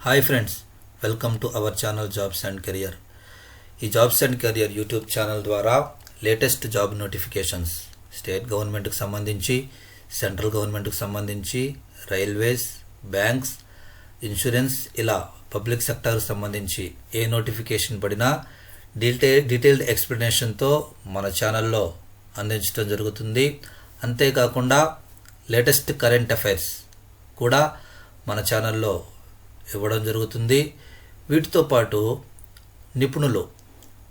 Hi friends, welcome to our channel jobs and career. ఈ jobs and career YouTube channel ద్వారా latest job notifications state గవర్నమెంట్కి సంబంధించి, central గవర్నమెంట్కి సంబంధించి, railways, banks, insurance, ఇలా public సెక్టార్కి సంబంధించి ఏ నోటిఫికేషన్ పడినా డీటెయిల్డ్ ఎక్స్ప్లెనేషన్తో మన ఛానల్లో అందించడం జరుగుతుంది. అంతేకాకుండా లేటెస్ట్ కరెంట్ అఫైర్స్ కూడా మన ఛానల్లో ఇవ్వడం జరుగుతుంది. వీటితో పాటు నిపుణులు,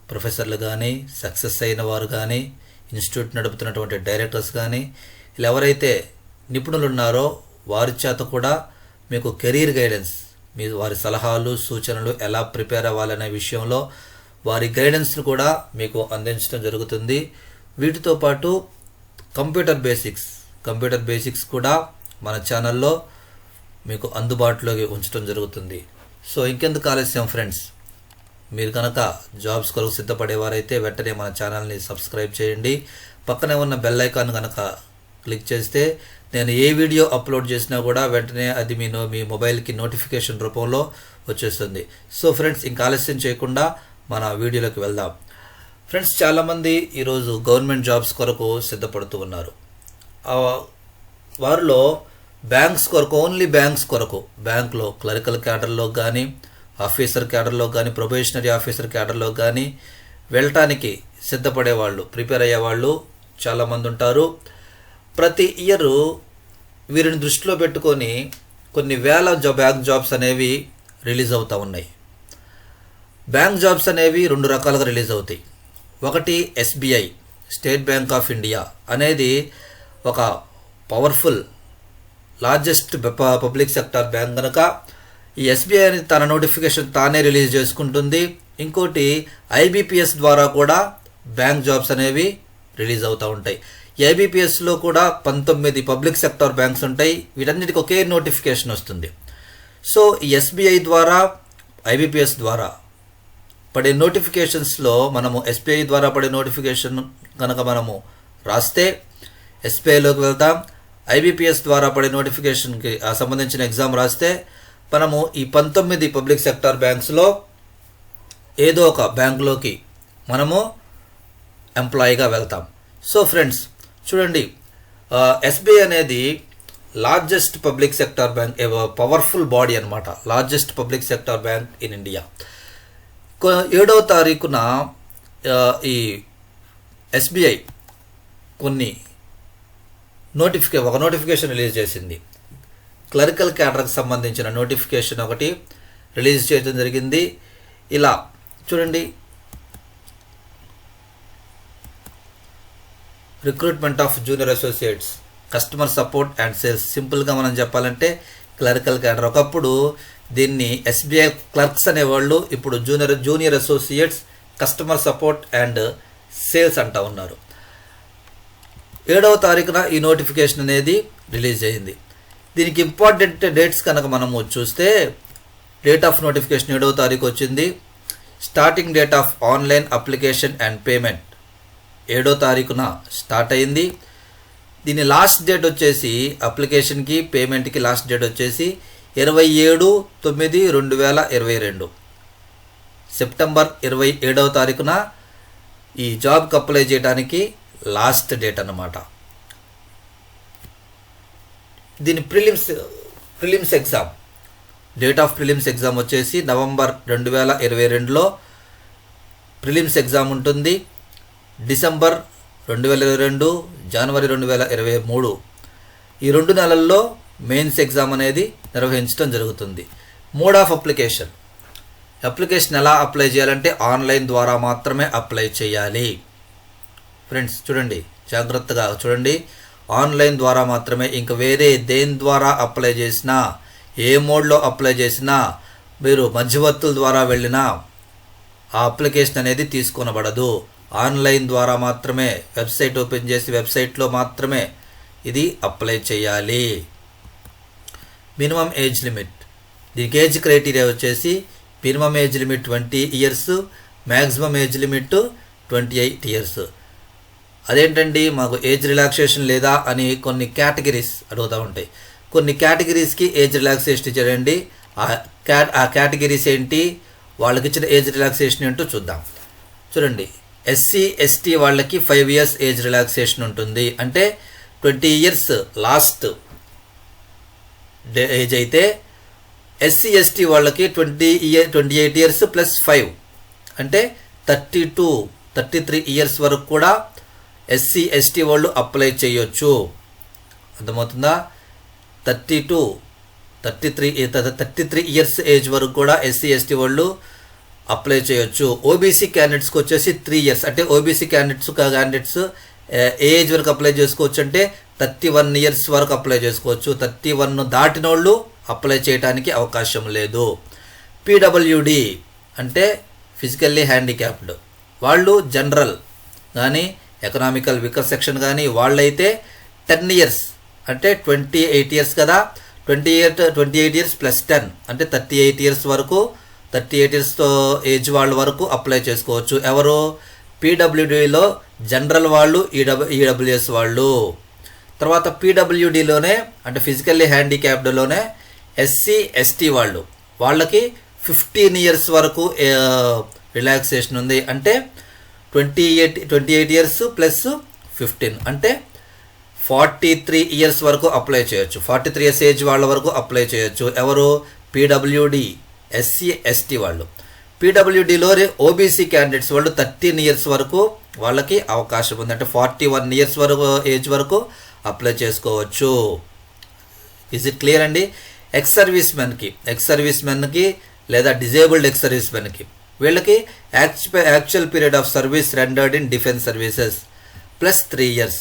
ప్రొఫెసర్లు కానీ, సక్సెస్ అయిన వారు కానీ, ఇన్స్టిట్యూట్ నడుపుతున్నటువంటి డైరెక్టర్స్ కానీ, ఇలా ఎవరైతే నిపుణులు ఉన్నారో వారి చేత కూడా మీకు కెరీర్ గైడెన్స్, వారి సలహాలు, సూచనలు ఎలా ప్రిపేర్ అవ్వాలనే విషయంలో వారి గైడెన్స్ను కూడా మీకు అందించడం జరుగుతుంది. వీటితో పాటు కంప్యూటర్ బేసిక్స్ కూడా మన ఛానల్లో మీకు అందుబాటులోకి ఉంచడం జరుగుతుంది. సో ఇంకెందుకు ఆలస్యం ఫ్రెండ్స్, మీరు కనుక జాబ్స్ కొరకు సిద్ధపడేవారైతే వెంటనే మన ఛానల్ని సబ్స్క్రైబ్ చేయండి. పక్కనే ఉన్న బెల్ ఐకాన్ కనుక క్లిక్ చేస్తే నేను ఏ వీడియో అప్లోడ్ చేసినా కూడా వెంటనే అది మీ మొబైల్కి నోటిఫికేషన్ రూపంలో వచ్చేస్తుంది. సో ఫ్రెండ్స్, ఇంకా ఆలస్యం చేయకుండా మన వీడియోలోకి వెళ్దాం. ఫ్రెండ్స్, చాలామంది ఈరోజు గవర్నమెంట్ జాబ్స్ కొరకు సిద్ధపడుతూ ఉన్నారు. వారిలో బ్యాంక్స్ కొరకు, ఓన్లీ బ్యాంక్స్ కొరకు, బ్యాంక్లో క్లరికల్ క్యాడర్లో కానీ, ఆఫీసర్ క్యాడర్లో కానీ, ప్రొబేషనరీ ఆఫీసర్ క్యాడర్లో కానీ వెళ్ళటానికి సిద్ధపడేవాళ్ళు, ప్రిపేర్ అయ్యేవాళ్ళు చాలామంది ఉంటారు. ప్రతి ఇయర్ వీరిని దృష్టిలో పెట్టుకొని కొన్ని వేల బ్యాంక్ జాబ్స్ అనేవి రిలీజ్ అవుతూ ఉన్నాయి. బ్యాంక్ జాబ్స్ అనేవి రెండు రకాలుగా రిలీజ్ అవుతాయి. ఒకటి SBI, state bank of India అనేది ఒక powerful largest public sector bank కనుక ఈ SBI అనేది తన నోటిఫికేషన్ తానే రిలీజ్ చేసుకుంటుంది. ఇంకోటి IBPS ద్వారా కూడా బ్యాంక్ జాబ్స్ అనేవి రిలీజ్ అవుతూ ఉంటాయి. IBPSలో కూడా 19 పబ్లిక్ సెక్టార్ బ్యాంక్స్ ఉంటాయి. వీటన్నిటికీ ఒకే నోటిఫికేషన్ వస్తుంది. సో ఈ SBI ద్వారా, IBPS ద్వారా పడే నోటిఫికేషన్స్లో మనము SBI ద్వారా పడే నోటిఫికేషన్ కనుక మనము రాస్తే SBIలోకి వెళ్తాం. IBPS ద్వారా పడే నోటిఫికేషన్కి సంబంధించిన ఎగ్జామ్ రాస్తే మనము ఈ 19 పబ్లిక్ సెక్టార్ బ్యాంక్స్లో ఏదో ఒక బ్యాంకులోకి మనము ఎంప్లాయీగా వెళ్తాం. సో ఫ్రెండ్స్ చూడండి, SBI అనేది largest public sector bank, powerful body అనమాట, largest public sector bank in India. 7వ తారీఖున ఈ SBI ఒక నోటిఫికేషన్ రిలీజ్ చేసింది. క్లరికల్ క్యాడర్కి సంబంధించిన నోటిఫికేషన్ ఒకటి రిలీజ్ చేయడం జరిగింది. ఇలా చూడండి, recruitment of junior associates, customer support and sales. సింపుల్గా మనం చెప్పాలంటే క్లరికల్ క్యాడర్. ఒకప్పుడు దీన్ని SBI క్లర్క్స్ అనేవాళ్ళు, ఇప్పుడు junior associates, customer support and sales అంటూ ఉన్నారు. 7వ తారీఖున ఈ నోటిఫికేషన్ అనేది రిలీజ్ అయింది. దీనికి ఇంపార్టెంట్ డేట్స్ కనుక మనము చూస్తే, డేట్ ఆఫ్ నోటిఫికేషన్ 7వ తారీఖు వచ్చింది. Starting date of online application and payment 7వ తారీఖున స్టార్ట్ అయింది. దీని లాస్ట్ డేట్ వచ్చేసి, అప్లికేషన్కి పేమెంట్కి లాస్ట్ డేట్ వచ్చేసి 27/9/2022 సెప్టెంబర్ 27వ తారీఖున ఈ జాబ్కి అప్లై చేయడానికి లాస్ట్ డేట్ అన్నమాట. దీని prelims exam, date of prelims exam వచ్చేసి నవంబర్ 2022లో ప్రిలిమ్స్ ఎగ్జామ్ ఉంటుంది. డిసెంబర్ 2022, జనవరి 2023 ఈ 2 నెలల్లో మెయిన్స్ ఎగ్జామ్ అనేది నిర్వహించడం జరుగుతుంది. మోడ్ ఆఫ్ అప్లికేషన్ ఎలా అప్లై చేయాలంటే ఆన్లైన్ ద్వారా మాత్రమే అప్లై చేయాలి. ఫ్రెండ్స్ చూడండి, జాగ్రత్తగా చూడండి, ఆన్లైన్ ద్వారా మాత్రమే. ఇంక వేరే దేని ద్వారా అప్లై చేసినా, ఏ మోడ్లో అప్లై చేసినా, మీరు మధ్యవర్తుల ద్వారా వెళ్ళినా ఆ అప్లికేషన్ అనేది తీసుకొనబడదు. ఆన్లైన్ ద్వారా మాత్రమే వెబ్సైట్ ఓపెన్ చేసి వెబ్సైట్లో మాత్రమే ఇది అప్లై చేయాలి. మినిమం ఏజ్ లిమిట్, దీనికి ఏజ్ క్రైటీరియా వచ్చేసి minimum age limit 20 years, maximum age limit 28 years. అదేంటండి మాకు ఏజ్ రిలాక్సేషన్ లేదా అని కొన్ని కేటగిరీస్ అడుగుతూ ఉంటాయి. కొన్ని కేటగిరీస్కి ఏజ్ రిలాక్సేషన్ ఇచ్చారండి. ఆ కేటగిరీస్ ఏంటి, వాళ్ళకి ఇచ్చిన ఏజ్ రిలాక్సేషన్ ఏంటో చూద్దాం. చూడండి, ఎస్సీ ఎస్టీ వాళ్ళకి 5 years ఏజ్ రిలాక్సేషన్ ఉంటుంది. అంటే 20 years లాస్ట్ ఏజ్ అయితే ఎస్సీ ఎస్టీ వాళ్ళకి 28 years + 5 అంటే 33 years వరకు కూడా ఎస్సీ ఎస్టీ వాళ్ళు అప్లై చేయొచ్చు. అర్థమవుతుందా? 33 years ఏజ్ వరకు కూడా ఎస్సీ ఎస్టీ వాళ్ళు అప్లై చేయొచ్చు. ఓబీసీ క్యాండిడేట్స్కి వచ్చేసి 3 years. అంటే ఓబీసీ క్యాండిడేట్స్ ఏ ఏజ్ వరకు అప్లై చేసుకోవచ్చు అంటే 31 years వరకు అప్లై చేసుకోవచ్చు. 31 దాటిన వాళ్ళు అప్లై చేయడానికి అవకాశం లేదు. పీడబ్ల్యూడి అంటే ఫిజికల్లీ హ్యాండిక్యాప్డ్ వాళ్ళు జనరల్ కానీ ఎకనామికల్ వీకర్ సెక్షన్ కానీ వాళ్ళైతే 10 years అంటే 28 years కదా, 28 years + 10 అంటే 38 years వరకు 38 years ఏజ్ వాళ్ళ వరకు అప్లై చేసుకోవచ్చు. ఎవరు? పీడబ్ల్యూడిలో జనరల్ వాళ్ళు, ఈడబ్ల్యూఎస్ వాళ్ళు. తర్వాత పీడబ్ల్యూడిలోనే అంటే ఫిజికల్లీ హ్యాండిక్యాప్డ్లోనే ఎస్సీ ఎస్టీ వాళ్ళకి 15 years వరకు రిలాక్సేషన్ ఉంది. అంటే 28 years + 15 అంటే 43 years వరకు అప్లై చేయొచ్చు. 43 years ఏజ్ వాళ్ళ వరకు అప్లై చేయొచ్చు. ఎవరు? పీడబ్ల్యూడి, ఎస్సీ ఎస్టీ వాళ్ళు. పీడబ్ల్యూడిలో ఓబీసీ క్యాండిడేట్స్ వాళ్ళు 13 years వరకు వాళ్ళకి అవకాశం ఉంది. అంటే 41 years వరకు ఏజ్ వరకు అప్లై చేసుకోవచ్చు. ఇజ్ ఇట్ క్లియర్ అండి? ఎక్స్ సర్వీస్ మెన్కి లేదా డిజేబుల్డ్ ఎక్స్ సర్వీస్ మెన్కి వీళ్ళకి actual period of service rendered in defence services + 3 years.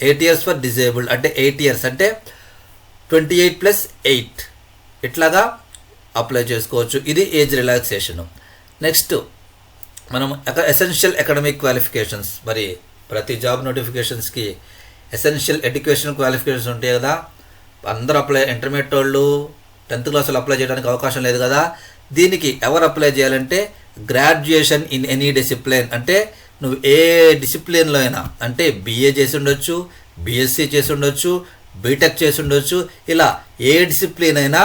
8 years for disabled అంటే 8 years అంటే 28 + 8 ఇట్లాగా అప్లై చేసుకోవచ్చు. ఇది ఏజ్ రిలాక్సేషన్. నెక్స్ట్ మనం ఎసెన్షియల్ అకాడమిక్ క్వాలిఫికేషన్స్. మరి ప్రతి జాబ్ నోటిఫికేషన్స్కి ఎసెన్షియల్ ఎడ్యుకేషన్ క్వాలిఫికేషన్స్ ఉంటాయి కదా. అందరూ ఇంటర్మీడియట్ వాళ్ళు 10th class అప్లై చేయడానికి అవకాశం లేదు కదా. దీనికి ఎవరు అప్లై చేయాలంటే గ్రాడ్యుయేషన్ ఇన్ ఎనీ డిసిప్లిన్. అంటే నువ్వు ఏ డిసిప్లిన్లో అయినా, అంటే బీఏ చేసి ఉండొచ్చు, బీఎస్సీ చేసి ఉండొచ్చు, బీటెక్ చేసి ఉండొచ్చు, ఇలా ఏ డిసిప్లిన్ అయినా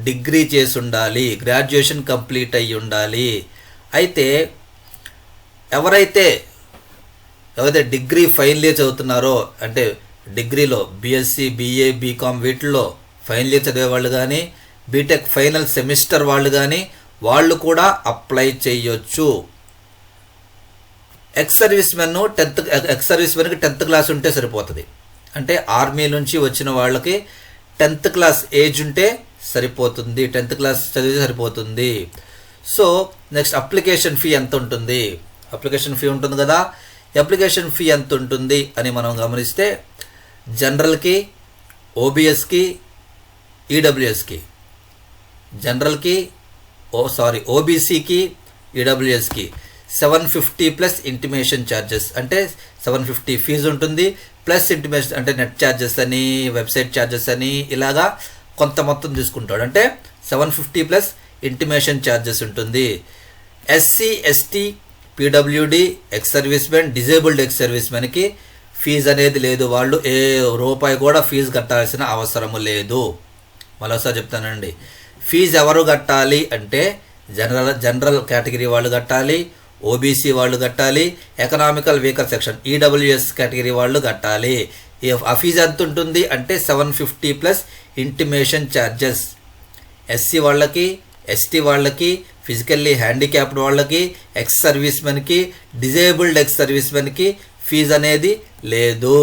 డిగ్రీ చేసి ఉండాలి, గ్రాడ్యుయేషన్ కంప్లీట్ అయ్యి ఉండాలి. అయితే ఎవరైతే డిగ్రీ ఫైనల్ ఇయర్ చదువుతున్నారో, అంటే డిగ్రీలో బీఎస్సీ, బీఏ, బీకామ్ వీటిల్లో ఫైనల్ ఇయర్ చదివేవాళ్ళు కానీ, బీటెక్ ఫైనల్ సెమిస్టర్ వాళ్ళు కానీ వాళ్ళు కూడా అప్లై చేయొచ్చు. ఎక్స్ సర్వీస్ మెన్కి 10th class ఉంటే సరిపోతుంది. అంటే ఆర్మీ నుంచి వచ్చిన వాళ్ళకి 10th class ఏజ్ ఉంటే సరిపోతుంది, 10th class చదివితే సరిపోతుంది. సో నెక్స్ట్ అప్లికేషన్ ఫీ ఎంత ఉంటుంది? అప్లికేషన్ ఫీ ఉంటుంది కదా. అప్లికేషన్ ఫీ ఎంత ఉంటుంది అని మనం గమనిస్తే జనరల్కి, ఓబీఎస్కి, ఈడబ్ల్యూఎస్కి, ఓబీసీకి, ఈడబ్ల్యూఎస్కి 750 + ఇంటిమేషన్ ఛార్జెస్. అంటే 750 ఫీజు ఉంటుంది, ప్లస్ ఇంటిమేషన్ అంటే నెట్ ఛార్జెస్ అని, వెబ్సైట్ ఛార్జెస్ అని ఇలాగా కొంత మొత్తం తీసుకుంటాడు. అంటే 750 + ఇంటిమేషన్ ఛార్జెస్ ఉంటుంది. SC ST, PWD, ex service men, disabled ex service మెన్కి ఫీజు అనేది లేదు. వాళ్ళు ఏ రూపాయి కూడా ఫీజు కట్టాల్సిన అవసరము లేదు. మరోసారి చెప్తానండి, ఫీజు ఎవరు కట్టాలి అంటే జనరల్ కేటగిరీ వాళ్ళు కట్టాలి, ఓబీసీ వాళ్ళు కట్టాలి, economical weaker section EWS category వాళ్ళు కట్టాలి. ఆ ఫీజు ఎంత ఉంటుంది అంటే 750 + ఇంటిమేషన్ ఛార్జెస్. ఎస్సీ వాళ్ళకి, ఎస్టీ వాళ్ళకి, ఫిజికల్లీ హ్యాండిక్యాప్డ్ వాళ్ళకి, ఎక్స్ సర్వీస్ మెన్కి, డిజేబుల్డ్ ఎక్స్ సర్వీస్ మెన్కి ఫీజు అనేది లేదు.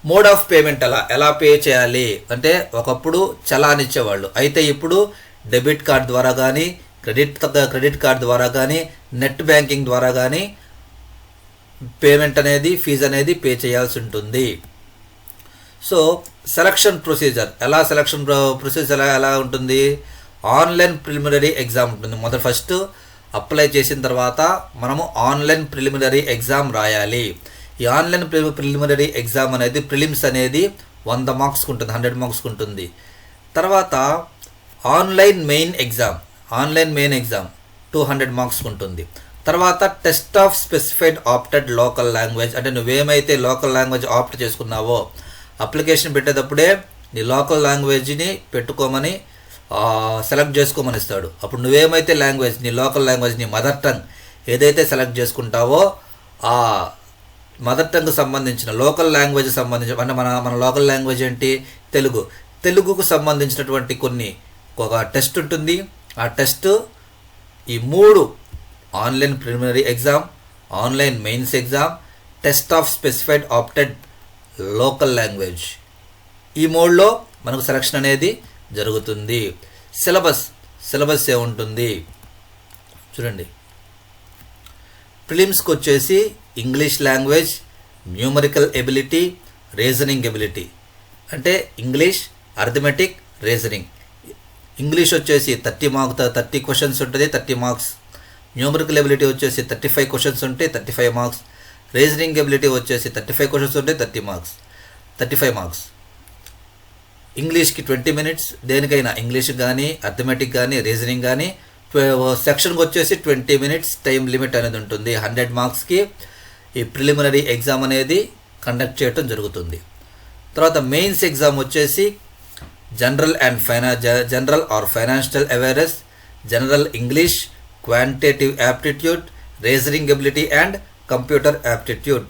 మోడ్ ఆఫ్ పేమెంట్ ఎలా పే చేయాలి అంటే ఒకప్పుడు చలాన్ ఇచ్చేవాళ్ళు, అయితే ఇప్పుడు డెబిట్ కార్డ్ ద్వారా కానీ, క్రెడిట్ కార్డ్ ద్వారా కానీ, నెట్ బ్యాంకింగ్ ద్వారా కానీ పేమెంట్ అనేది, ఫీజు అనేది పే చేయాల్సి ఉంటుంది. సో సెలక్షన్ ప్రొసీజర్ ఎలా ఉంటుంది? ఆన్లైన్ ప్రిలిమినరీ ఎగ్జామ్ ఉంటుంది. ఫస్ట్ అప్లై చేసిన తర్వాత మనము ఆన్లైన్ ప్రిలిమినరీ ఎగ్జామ్ రాయాలి. ఈ ఆన్లైన్ ప్రిలిమినరీ ఎగ్జామ్ అనేది ప్రిలిమ్స్ అనేది 100 మార్క్స్కి ఉంటుంది, 100 మార్క్స్కి ఉంటుంది. తర్వాత ఆన్లైన్ మెయిన్ ఎగ్జామ్ 200 మార్క్స్కి ఉంటుంది. తర్వాత test of specified opted local language, అంటే నువ్వేమైతే లోకల్ లాంగ్వేజ్ ఆప్ట్ చేసుకున్నావో అప్లికేషన్ పెట్టేటప్పుడే నీ లోకల్ లాంగ్వేజ్ని పెట్టుకోమని సెలెక్ట్ చేసుకోమని ఇస్తాడు. అప్పుడు నువ్వేమైతే లాంగ్వేజ్, నీ లోకల్ లాంగ్వేజ్, నీ మదర్ టంగ్ ఏదైతే సెలెక్ట్ చేసుకుంటావో ఆ మదర్ టంగ్కి సంబంధించిన లోకల్ లాంగ్వేజ్ సంబంధించిన, అంటే మన లోకల్ లాంగ్వేజ్ ఏంటి, తెలుగుకు సంబంధించినటువంటి ఒక టెస్ట్ ఉంటుంది. ఆ టెస్ట్ ఈ 3 online preliminary exam, online mains exam, test of specified opted local language, ఈ 3లో మనకు సెలక్షన్ అనేది జరుగుతుంది. సిలబస్ ఏముంటుంది చూడండి. ప్రిలిమ్స్కి వచ్చేసి English language, numerical ability, reasoning ability, అంటే ఇంగ్లీష్, అర్థమెటిక్, రీజనింగ్. ఇంగ్లీష్ వచ్చేసి 30 క్వశ్చన్స్ ఉంటుంది, 30 మార్క్స్. న్యూమరికల్ ఎబిలిటీ వచ్చేసి 35 క్వశ్చన్స్ ఉంటాయి, 35 మార్క్స్. రీజనింగ్ ఎబిలిటీ వచ్చేసి 35 క్వశ్చన్స్ ఉంటాయి, 35 మార్క్స్. ఇంగ్లీష్కి 20 మినిట్స్, దేనికైనా ఇంగ్లీష్ కానీ, అర్థమెటిక్ కానీ, రీజనింగ్ కానీ. సెక్షన్కి వచ్చేసి 20 మినిట్స్ టైం లిమిట్ అనేది ఉంటుంది. 100 మార్క్స్కి ఈ ప్రిలిమినరీ ఎగ్జామ్ అనేది కండక్ట్ చేయడం జరుగుతుంది. తర్వాత మెయిన్స్ ఎగ్జామ్ వచ్చేసి general or financial awareness, general English, quantitative aptitude, reasoning ability and computer aptitude.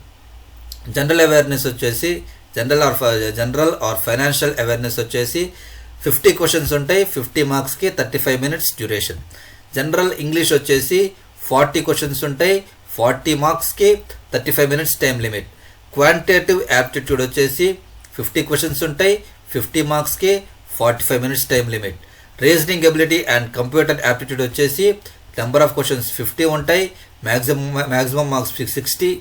General awareness వచ్చేసి జనరల్ ఆర్ ఫైనాన్షియల్ అవేర్నెస్ వచ్చేసి 50 క్వశ్చన్స్ ఉంటాయి, 50 మార్క్స్కి 35 మినిట్స్ డ్యూరేషన్. జనరల్ ఇంగ్లీష్ వచ్చేసి 40 క్వశ్చన్స్ ఉంటాయి, 40 మార్క్స్కి 35 minutes time limit. Quantitative aptitude వచ్చేసి 50 questions ఉంటాయి, 50 మార్క్స్కి 45 minutes time limit. Reasoning ability and computer aptitude వచ్చేసి నెంబర్ ఆఫ్ క్వశ్చన్స్ 50 ఉంటాయి, maximum marks 60,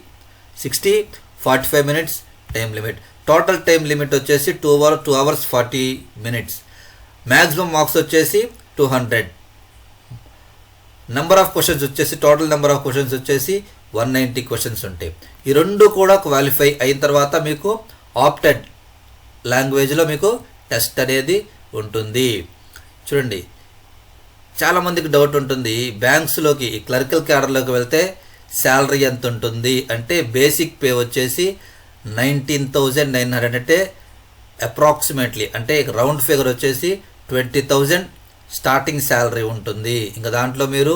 45 minutes time limit. Total time limit వచ్చేసి 2 hours 40 minutes. మ్యాక్సిమం మార్క్స్ వచ్చేసి 200. నెంబర్ ఆఫ్ క్వశ్చన్స్ వచ్చేసి total number of questions వచ్చేసి 190 questions ఉంటాయి. ఈ 2 కూడా qualify అయిన తర్వాత మీకు ఆప్టెడ్ లాంగ్వేజ్లో మీకు టెస్ట్ అనేది ఉంటుంది. చూడండి, చాలామందికి డౌట్ ఉంటుంది, బ్యాంక్స్లోకి ఈ క్లరికల్ క్యాడర్లోకి వెళ్తే శాలరీ ఎంత ఉంటుంది అంటే బేసిక్ పే వచ్చేసి 19,900, అంటే అప్రాక్సిమేట్లీ, అంటే రౌండ్ ఫిగర్ వచ్చేసి 20,000 స్టార్టింగ్ శాలరీ ఉంటుంది. ఇంకా దాంట్లో మీరు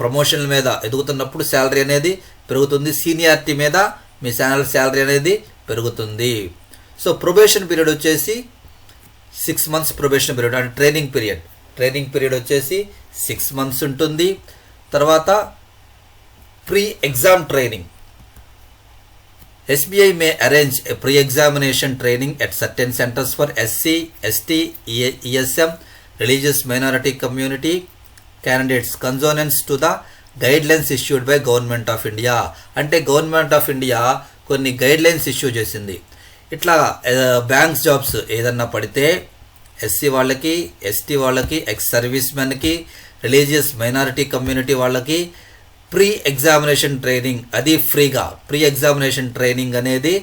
ప్రమోషన్ల మీద ఎదుగుతున్నప్పుడు శాలరీ అనేది పెరుగుతుంది, సీనియారిటీ మీద మీ శాలరీ అనేది పెరుగుతుంది. సో ప్రొబేషన్ పీరియడ్ వచ్చేసి 6 months ప్రొబేషన్ పీరియడ్, అంటే ట్రైనింగ్ పీరియడ్ వచ్చేసి 6 months ఉంటుంది. తర్వాత pre exam training. SBI may arrange a pre-examination training at certain centers for SC, ST, ESM, religious minority community candidates consonant to the guidelines issued by Government of India. అంటే government of India కొన్ని guidelines issue చేసింది. ఇట్లా banks jobs ఏదన్నా పడితే SC వాళ్ళకి, ST వాళ్ళకి, ex service మెన్కి, religious minority community వాళ్ళకి ప్రీ ఎగ్జామినేషన్ ట్రైనింగ్ అది ఫ్రీగా ప్రీ ఎగ్జామినేషన్ ట్రైనింగ్ అనేది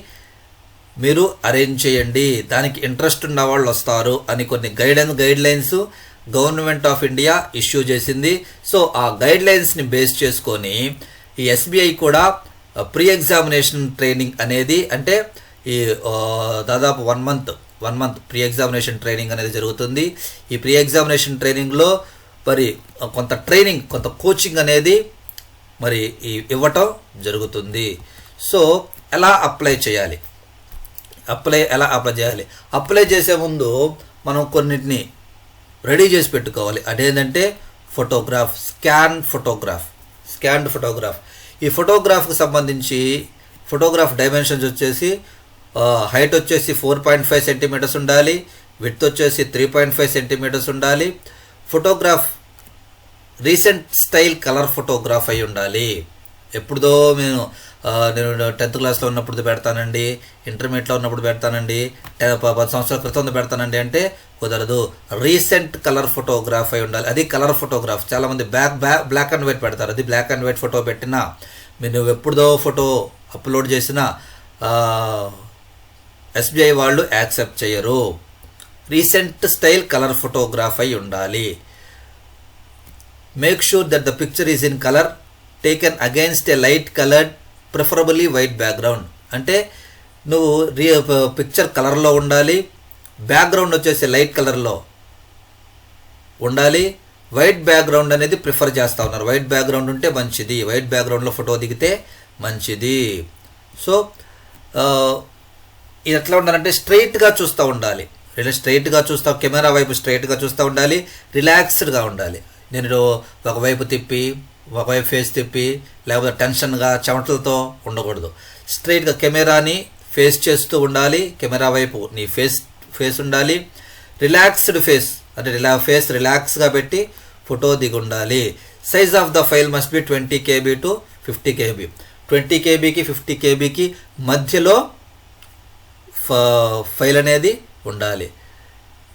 మీరు అరేంజ్ చేయండి, దానికి ఇంట్రెస్ట్ ఉన్న వాళ్ళు వస్తారు అని కొన్ని guidelines government of India issue చేసింది. సో ఆ గైడ్లైన్స్ని బేస్ చేసుకొని ఈ SBI కూడా ప్రీ ఎగ్జామినేషన్ ట్రైనింగ్ అనేది, అంటే ఈ దాదాపు 1 month ప్రీ ఎగ్జామినేషన్ ట్రైనింగ్ అనేది జరుగుతుంది. ఈ ప్రీ ఎగ్జామినేషన్ ట్రైనింగ్లో మరి కొంత కోచింగ్ అనేది మరి ఇవ్వటం జరుగుతుంది. సో ఎలా అప్లై చేయాలి, అప్లై చేసే ముందు మనం కొన్నిటిని రెడీ చేసి పెట్టుకోవాలి. అదేంటంటే స్కాన్డ్ ఫోటోగ్రాఫ్. ఈ ఫోటోగ్రాఫ్కి సంబంధించి ఫోటోగ్రాఫ్ డైమెన్షన్స్ వచ్చేసి హైట్ వచ్చేసి 4.5 centimeters ఉండాలి, విడ్త్ వచ్చేసి 3.5 centimeters ఉండాలి. Photograph recent style colour photograph అయి ఉండాలి. ఎప్పుడుదో నేను 10th క్లాస్లో ఉన్నప్పుడు పెడతానండి, ఇంటర్మీడియట్లో ఉన్నప్పుడు పెడతానండి, 10 సంవత్సరాల క్రితం పెడతానండి అంటే కుదరదు. రీసెంట్ కలర్ ఫోటోగ్రాఫ్ అయి ఉండాలి. అది కలర్ ఫోటోగ్రాఫ్. చాలామంది బ్లాక్ అండ్ వైట్ పెడతారు. అది బ్లాక్ అండ్ వైట్ ఫోటో పెట్టినా మీరు ఎప్పుడుదో ఫోటో అప్లోడ్ చేసినా SBI వాళ్ళు యాక్సెప్ట్ చేయరు. రీసెంట్ స్టైల్ కలర్ ఫోటోగ్రాఫ్ అయి ఉండాలి. Make sure that the picture is in color, taken against a light colored, preferably white background. అంటే నువ్వు పిక్చర్ కలర్లో ఉండాలి, బ్యాక్గ్రౌండ్ వచ్చేసి లైట్ కలర్లో ఉండాలి. వైట్ బ్యాక్గ్రౌండ్ అనేది ప్రిఫర్ చేస్తూ ఉన్నారు. వైట్ బ్యాక్గ్రౌండ్ ఉంటే మంచిది, వైట్ బ్యాక్గ్రౌండ్లో ఫోటో దిగితే మంచిది. సో ఇది ఎట్లా ఉండాలంటే స్ట్రైట్గా చూస్తూ ఉండాలి. స్ట్రైట్గా చూస్తా, కెమెరా వైపు స్ట్రైట్గా చూస్తూ ఉండాలి, రిలాక్స్డ్గా ఉండాలి. నేను ఒకవైపు తిప్పి ఒకవైపు ఫేస్ తిప్పి లేకపోతే టెన్షన్గా చెమటలతో ఉండకూడదు. స్ట్రైట్గా కెమెరాని ఫేస్ చేస్తూ ఉండాలి, కెమెరా వైపు నీ ఫేస్ ఉండాలి. రిలాక్స్డ్ ఫేస్ అంటే ఫేస్ రిలాక్స్గా పెట్టి ఫోటో దిగి ఉండాలి. Size of the file must be 20 KB to 50 KB. 20 KBకి 50 KBకి మధ్యలో ఫైల్ అనేది ఉండాలి.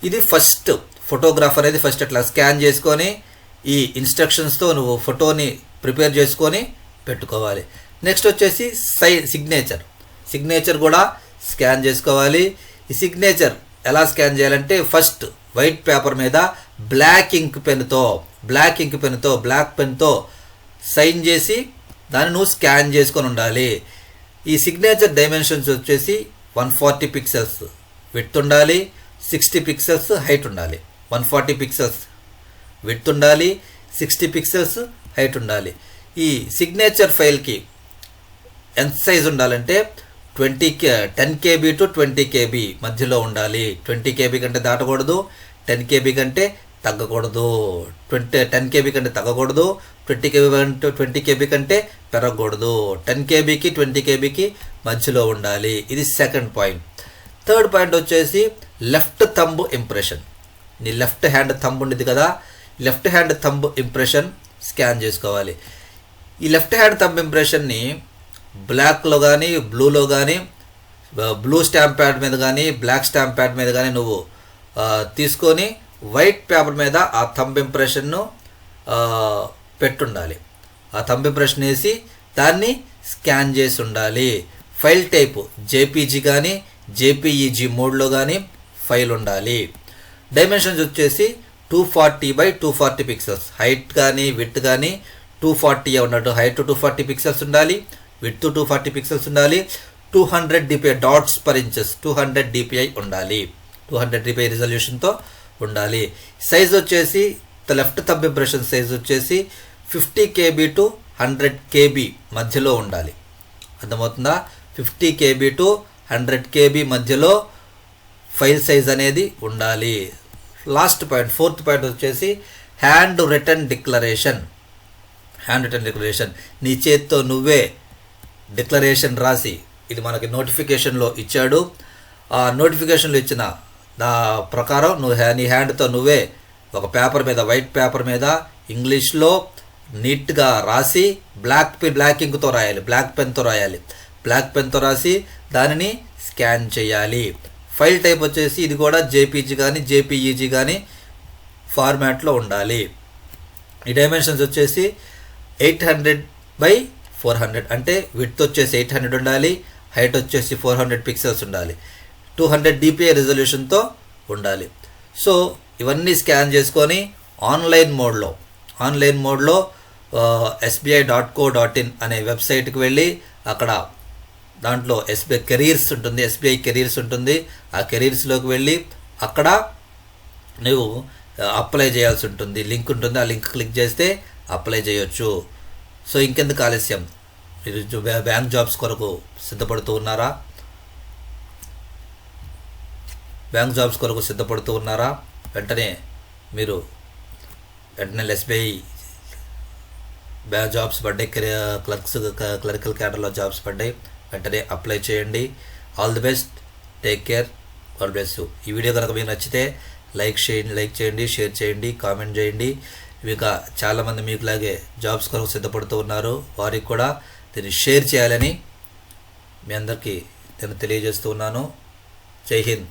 ఇది ఫస్ట్ ఫోటోగ్రాఫ్ అనేది ఫస్ట్ అట్లా స్కాన్ చేసుకొని ఈ ఇన్స్ట్రక్షన్స్తో నువ్వు ఫోటోని ప్రిపేర్ చేసుకొని పెట్టుకోవాలి. నెక్స్ట్ వచ్చేసి సిగ్నేచర్ కూడా స్కాన్ చేసుకోవాలి. ఈ సిగ్నేచర్ ఎలా స్కాన్ చేయాలంటే ఫస్ట్ వైట్ పేపర్ మీద బ్లాక్ పెన్తో సైన్ చేసి దాన్ని నువ్వు స్కాన్ చేసుకొని ఉండాలి. ఈ సిగ్నేచర్ డైమెన్షన్స్ వచ్చేసి 140 పిక్సెల్స్ విడ్త్ ఉండాలి, 60 పిక్సెల్స్ హైట్ ఉండాలి. 140 పిక్సెల్స్ విడ్త్ ఉండాలి, 60 పిక్సెల్స్ హైట్ ఉండాలి. ఈ సిగ్నేచర్ ఫైల్కి ఎంత సైజ్ ఉండాలంటే 10 KB to 20 KB మధ్యలో ఉండాలి. 20 KB కంటే దాటకూడదు, 10 KB కంటే తగ్గకూడదు. 10 KB కంటే తగ్గకూడదు, 20 KB కంటే పెరగకూడదు. 10 KBకి 20 KBకి మధ్యలో ఉండాలి. ఇది సెకండ్ పాయింట్. థర్డ్ పాయింట్ వచ్చేసి లెఫ్ట్ థంబ్ ఇంప్రెషన్. నీ లెఫ్ట్ హ్యాండ్ థంబ్ ఉండేది కదా, left hand thumb impression scan చేసుకోవాలి. ఈ లెఫ్ట్ హ్యాండ్ థంబ్ ఇంప్రెషన్ని బ్లాక్లో కానీ బ్లూలో కానీ బ్లూ స్టాంప్ ప్యాడ్ మీద కానీ బ్లాక్ స్టాంప్ ప్యాడ్ మీద కానీ నువ్వు తీసుకొని వైట్ పేపర్ మీద ఆ థంబ్ ఇంప్రెషన్ను పెట్టుండాలి. ఆ థంబ్ ఇంప్రెషన్ వేసి దాన్ని స్కాన్ చేసి ఉండాలి. ఫైల్ టైపు జేపీజీ కానీ జేపీఈజీ మోడ్లో కానీ ఫైల్ ఉండాలి. డైమెన్షన్స్ వచ్చేసి 240 by 240 పిక్సెల్స్. హైట్ కానీ విడ్త్ కానీ 240 ఉన్నట్టు హైట్ 240 పిక్సెల్స్ ఉండాలి, విడ్త్ 240 పిక్సెల్స్ ఉండాలి. 200 DPI dots per inches 200 DPI ఉండాలి. 200 DPI రిజల్యూషన్తో ఉండాలి. సైజ్ వచ్చేసి లెఫ్ట్ థంబ్ ఇంప్రెషన్ సైజ్ వచ్చేసి 50 KB to 100 KB మధ్యలో ఉండాలి. అర్థమవుతుందా? 50 KB to 100 KB మధ్యలో ఫైల్ సైజ్ అనేది ఉండాలి. లాస్ట్ పాయింట్, ఫోర్త్ పాయింట్ వచ్చేసి హ్యాండ్ రిటన్ డిక్లరేషన్. నీ చేత్తో నువ్వే డిక్లరేషన్ రాసి, ఇది మనకి నోటిఫికేషన్లో ఇచ్చాడు. ఆ నోటిఫికేషన్లో ఇచ్చిన నా ప్రకారం నువ్వు నీ హ్యాండ్తో నువ్వే ఒక పేపర్ మీద, వైట్ పేపర్ మీద ఇంగ్లీష్లో నీట్గా రాసి బ్లాక్ ఇంక్తో రాయాలి, బ్లాక్ పెన్తో రాసి దానిని స్కాన్ చేయాలి. ఫైల్ టైప్ వచ్చేసి ఇది కూడా జేపీజీ కానీ జేపీఈజీ కానీ ఫార్మాట్లో ఉండాలి. ఈ డైమెన్షన్స్ వచ్చేసి 800 by 400 అంటే విడ్త్ వచ్చేసి 800 ఉండాలి, హైట్ వచ్చేసి 400 పిక్సెల్స్ ఉండాలి, 200 DPI రిజల్యూషన్తో ఉండాలి. సో ఇవన్నీ స్కాన్ చేసుకొని ఆన్లైన్ మోడ్లో sbi.co.in అనే వెబ్సైట్కి వెళ్ళి అక్కడ దాంట్లో ఎస్బీఐ కెరీర్స్ ఉంటుంది. ఆ కెరీర్స్లోకి వెళ్ళి అక్కడ నువ్వు అప్లై చేయాల్సి ఉంటుంది. లింక్ ఉంటుంది, ఆ లింక్ క్లిక్ చేస్తే అప్లై చేయొచ్చు. సో ఇంకెందుకు ఆలస్యం, మీరు బ్యాంక్ జాబ్స్ కొరకు సిద్ధపడుతూ ఉన్నారా? వెంటనే ఎస్బీఐ జాబ్స్ పడ్డాయి, క్లరికల్ క్యాడర్లో జాబ్స్ పడ్డాయి. వెంటనే అప్లై చేయండి. All the best, take care, God bless you. ఈ వీడియో కనుక మీకు నచ్చితే లైక్ చేయండి, షేర్ చేయండి, కామెంట్ చేయండి. ఇంకా చాలామంది మీకులాగే జాబ్స్ కొరకు సిద్ధపడుతూ ఉన్నారు, వారికి కూడా దీన్ని షేర్ చేయాలని మీ అందరికీ నేను తెలియజేస్తూ ఉన్నాను. జై హింద్.